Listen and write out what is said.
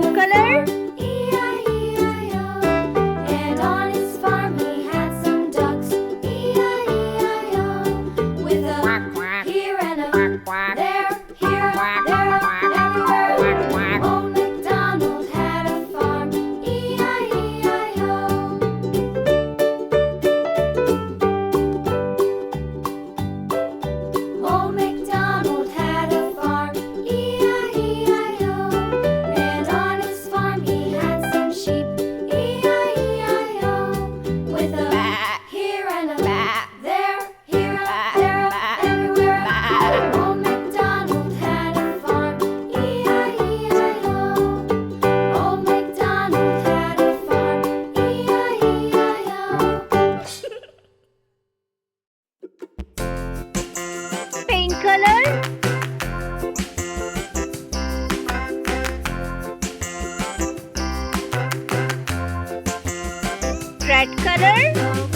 Blue color. E-I-E-I-O. And on his farm he had some ducks. E-I-E-I-O. With a here and a there, here, there, everywhere. Old MacDonald had a farm. E-I-E-I-O. Old MacDonald had a farm. E-I-E-I-O. And on his farm he had some sheep. E-I-E-I-O. With a here and a there, here, there, everywhere. Old MacDonald had a farm. E-I-E-I-O. Old MacDonald had a farm. E-I-E-I-O. Pink color. Red color.